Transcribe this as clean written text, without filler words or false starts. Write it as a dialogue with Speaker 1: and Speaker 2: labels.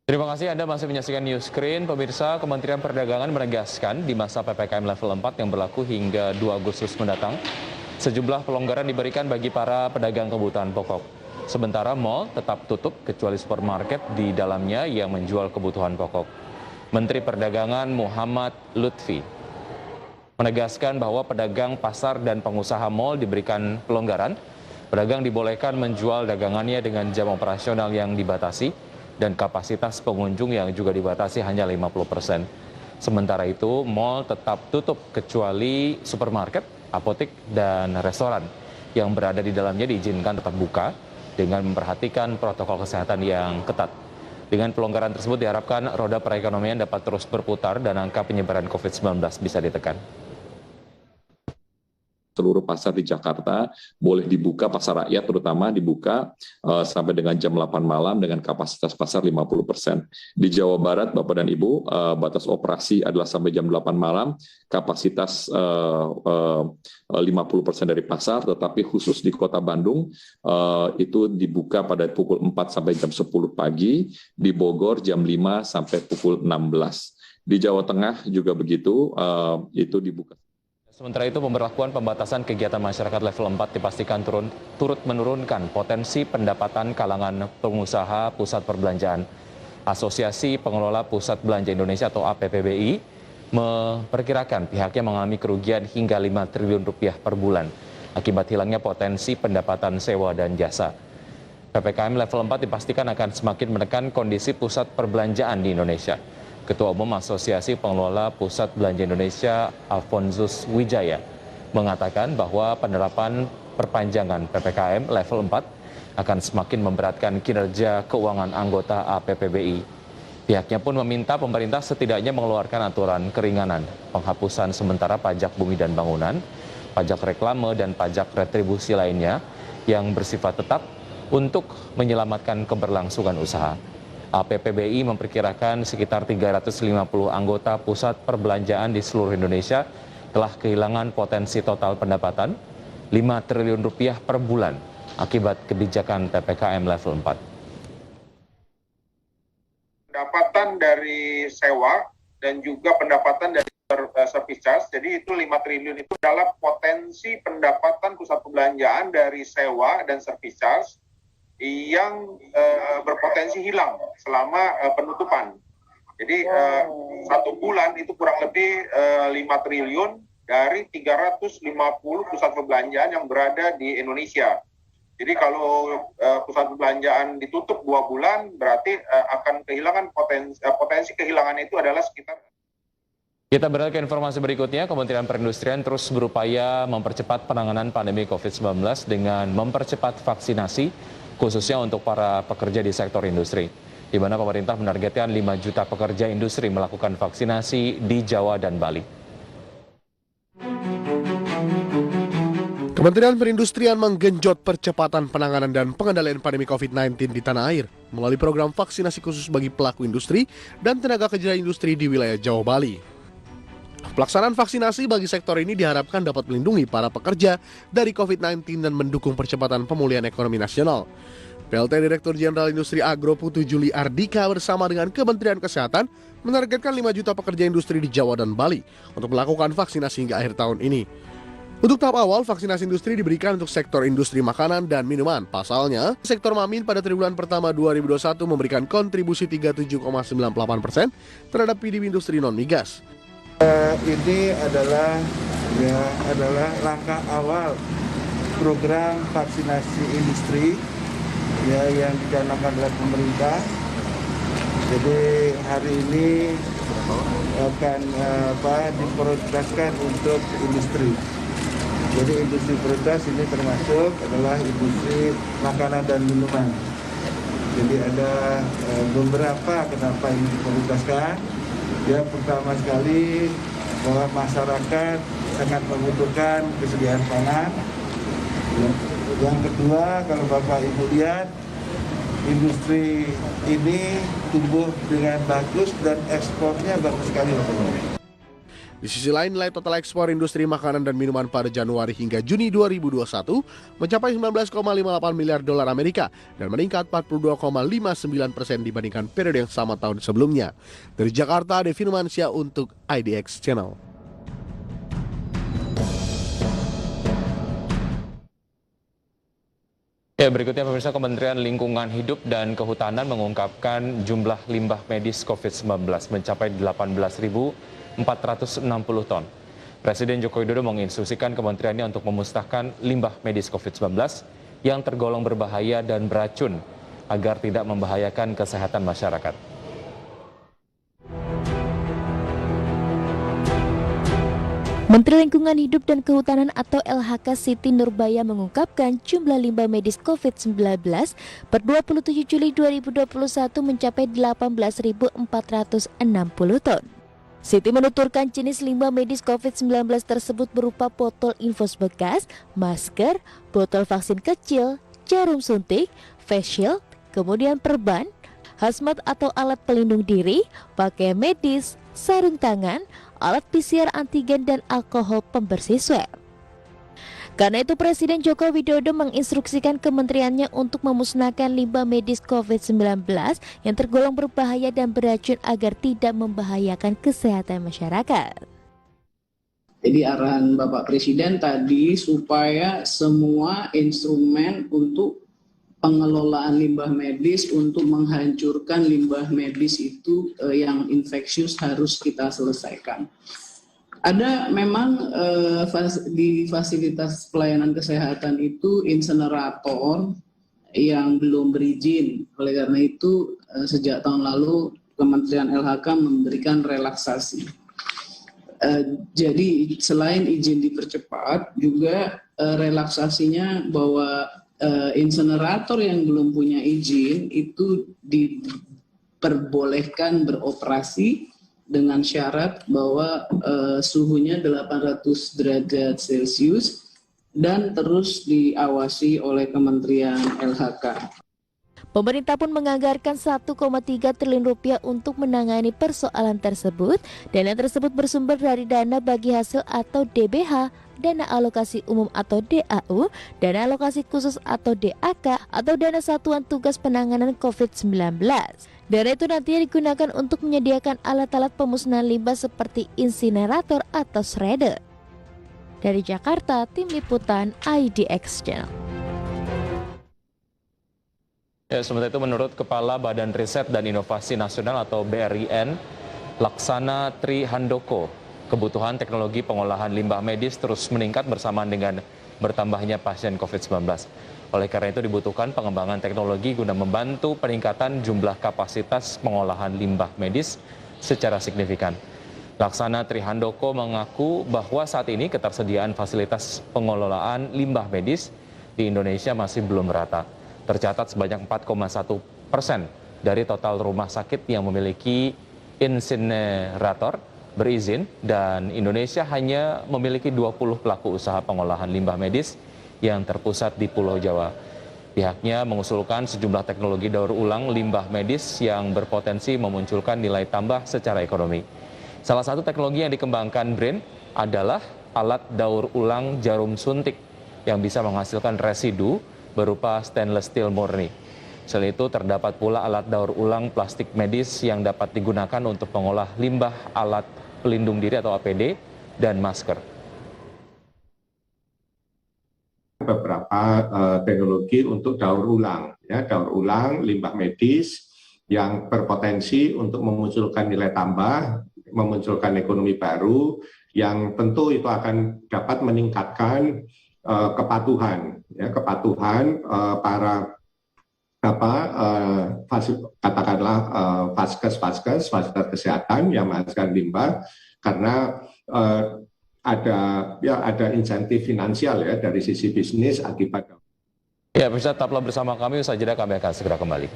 Speaker 1: Terima kasih Anda masih menyaksikan News Screen. Pemirsa, Kementerian Perdagangan menegaskan di masa PPKM level 4 yang berlaku hingga 2 Agustus mendatang, sejumlah pelonggaran diberikan bagi para pedagang kebutuhan pokok. Sementara mal tetap tutup kecuali supermarket di dalamnya yang menjual kebutuhan pokok. Menteri Perdagangan Muhammad Lutfi menegaskan bahwa pedagang pasar dan pengusaha mal diberikan pelonggaran. Pedagang dibolehkan menjual dagangannya dengan jam operasional yang dibatasi dan kapasitas pengunjung yang juga dibatasi hanya 50%. Sementara itu, mal tetap tutup kecuali supermarket, apotek, dan restoran yang berada di dalamnya diizinkan tetap buka dengan memperhatikan protokol kesehatan yang ketat. Dengan pelonggaran tersebut diharapkan roda perekonomian dapat terus berputar dan angka penyebaran COVID-19 bisa ditekan.
Speaker 2: Seluruh pasar di Jakarta boleh dibuka, pasar rakyat terutama dibuka sampai dengan jam 8 malam dengan kapasitas pasar 50%. Di Jawa Barat, Bapak dan Ibu, batas operasi adalah sampai jam 8 malam, kapasitas 50% dari pasar, tetapi khusus di Kota Bandung itu dibuka pada pukul 4 sampai jam 10 pagi, di Bogor jam 5 sampai pukul 16. Di Jawa Tengah juga begitu, itu dibuka.
Speaker 1: Sementara itu, pemberlakuan pembatasan kegiatan masyarakat level 4 dipastikan turut menurunkan potensi pendapatan kalangan pengusaha pusat perbelanjaan. Asosiasi Pengelola Pusat Belanja Indonesia atau APPBI memperkirakan pihaknya mengalami kerugian hingga 5 triliun rupiah per bulan akibat hilangnya potensi pendapatan sewa dan jasa. PPKM level 4 dipastikan akan semakin menekan kondisi pusat perbelanjaan di Indonesia. Ketua Umum Asosiasi Pengelola Pusat Belanja Indonesia, Alfonsus Wijaya, mengatakan bahwa penerapan perpanjangan PPKM level 4 akan semakin memberatkan kinerja keuangan anggota APPBI. Pihaknya pun meminta pemerintah setidaknya mengeluarkan aturan keringanan, penghapusan sementara pajak bumi dan bangunan, pajak reklame, dan pajak retribusi lainnya yang bersifat tetap untuk menyelamatkan keberlangsungan usaha. APPBI memperkirakan sekitar 350 anggota pusat perbelanjaan di seluruh Indonesia telah kehilangan potensi total pendapatan 5 triliun rupiah per bulan akibat kebijakan PPKM level 4.
Speaker 3: Pendapatan dari sewa dan juga pendapatan dari service charge, jadi itu 5 triliun itu adalah potensi pendapatan pusat perbelanjaan dari sewa dan service charge yang berpotensi hilang selama penutupan. Jadi 1 bulan itu kurang lebih 5 triliun dari 350 pusat perbelanjaan yang berada di Indonesia. Jadi kalau pusat perbelanjaan ditutup 2 bulan, berarti akan kehilangan potensi kehilangan itu adalah sekitar.
Speaker 1: Kita beralih ke informasi berikutnya. Kementerian Perindustrian terus berupaya mempercepat penanganan pandemi COVID-19 dengan mempercepat vaksinasi, khususnya untuk para pekerja di sektor industri, di mana pemerintah menargetkan 5 juta pekerja industri melakukan vaksinasi di Jawa dan Bali.
Speaker 4: Kementerian Perindustrian menggenjot percepatan penanganan dan pengendalian pandemi COVID-19 di tanah air melalui program vaksinasi khusus bagi pelaku industri dan tenaga kerja industri di wilayah Jawa Bali. Pelaksanaan vaksinasi bagi sektor ini diharapkan dapat melindungi para pekerja dari COVID-19 dan mendukung percepatan pemulihan ekonomi nasional. PLT Direktur Jenderal Industri Agro Putu Juli Ardika bersama dengan Kementerian Kesehatan menargetkan 5 juta pekerja industri di Jawa dan Bali untuk melakukan vaksinasi hingga akhir tahun ini. Untuk tahap awal, vaksinasi industri diberikan untuk sektor industri makanan dan minuman. Pasalnya, sektor Mamin pada triwulan pertama 2021 memberikan kontribusi 37,98% terhadap PDB industri non-migas.
Speaker 5: Ini adalah langkah awal program vaksinasi industri yang dicanangkan oleh pemerintah. Jadi hari ini akan diprioritaskan untuk industri. Jadi industri prioritas ini termasuk adalah industri makanan dan minuman. Jadi ada beberapa kenapa ini diprioritaskan. Yang pertama sekali bahwa masyarakat sangat membutuhkan kesediaan pangan. Yang kedua, kalau Bapak Ibu lihat, industri ini tumbuh dengan bagus dan ekspornya bagus sekali.
Speaker 4: Di sisi lain, nilai total ekspor industri makanan dan minuman pada Januari hingga Juni 2021 mencapai 19,58 miliar dolar Amerika dan meningkat 42,59% dibandingkan periode yang sama tahun sebelumnya. Dari Jakarta, Devi Numansyah untuk IDX Channel.
Speaker 1: Ya, berikutnya pemirsa, Kementerian Lingkungan Hidup dan Kehutanan mengungkapkan jumlah limbah medis COVID-19 mencapai 18.460 ton. Presiden Joko Widodo menginstruksikan kementeriannya untuk memusnahkan limbah medis COVID-19 yang tergolong berbahaya dan beracun agar tidak membahayakan kesehatan masyarakat.
Speaker 6: Menteri Lingkungan Hidup dan Kehutanan atau LHK Siti Nurbaya mengungkapkan jumlah limbah medis COVID-19 per 27 Juli 2021 mencapai 18.460 ton. Siti menuturkan jenis limbah medis COVID-19 tersebut berupa botol infus bekas, masker, botol vaksin kecil, jarum suntik, face shield, kemudian perban, hazmat atau alat pelindung diri, pakaian medis, sarung tangan, alat PCR antigen dan alkohol pembersih swab. Karena itu Presiden Joko Widodo menginstruksikan kementeriannya untuk memusnahkan limbah medis COVID-19 yang tergolong berbahaya dan beracun agar tidak membahayakan kesehatan masyarakat.
Speaker 7: Jadi arahan Bapak Presiden tadi supaya semua instrumen untuk pengelolaan limbah medis untuk menghancurkan limbah medis itu yang infeksius harus kita selesaikan. Ada memang di fasilitas pelayanan kesehatan itu insenerator yang belum berizin. Oleh karena itu sejak tahun lalu Kementerian LHK memberikan relaksasi. Jadi selain izin dipercepat, juga relaksasinya bahwa insenerator yang belum punya izin itu diperbolehkan beroperasi dengan syarat bahwa suhunya 800 derajat Celcius dan terus diawasi oleh Kementerian LHK.
Speaker 6: Pemerintah pun menganggarkan 1,3 triliun rupiah untuk menangani persoalan tersebut. Dana tersebut bersumber dari dana bagi hasil atau DBH, dana alokasi umum atau DAU, dana alokasi khusus atau DAK, atau dana satuan tugas penanganan COVID-19. Dana itu nantinya digunakan untuk menyediakan alat-alat pemusnahan limbah seperti insinerator atau shredder. Dari Jakarta, Tim Liputan IDX Channel.
Speaker 1: Ya, sementara itu menurut Kepala Badan Riset dan Inovasi Nasional atau BRIN, Laksana Tri Handoko, kebutuhan teknologi pengolahan limbah medis terus meningkat bersamaan dengan bertambahnya pasien COVID-19. Oleh karena itu dibutuhkan pengembangan teknologi guna membantu peningkatan jumlah kapasitas pengolahan limbah medis secara signifikan. Laksana Tri Handoko mengaku bahwa saat ini ketersediaan fasilitas pengelolaan limbah medis di Indonesia masih belum merata. Tercatat sebanyak 4,1% dari total rumah sakit yang memiliki insinerator berizin dan Indonesia hanya memiliki 20 pelaku usaha pengolahan limbah medis yang terpusat di Pulau Jawa. Pihaknya mengusulkan sejumlah teknologi daur ulang limbah medis yang berpotensi memunculkan nilai tambah secara ekonomi. Salah satu teknologi yang dikembangkan BRIN adalah alat daur ulang jarum suntik yang bisa menghasilkan residu berupa stainless steel murni. Selain itu terdapat pula alat daur ulang plastik medis yang dapat digunakan untuk mengolah limbah alat pelindung diri atau APD dan masker.
Speaker 8: Beberapa teknologi untuk daur ulang, ya, daur ulang limbah medis yang berpotensi untuk memunculkan nilai tambah, memunculkan ekonomi baru, yang tentu itu akan dapat meningkatkan kepatuhan, ya, kepatuhan para katakanlah vaskes kesehatan yang menghasilkan limbah, karena ada insentif finansial ya dari sisi bisnis akibat.
Speaker 1: Ya, bisa tetaplah bersama kami, usai jeda kami akan segera kembali.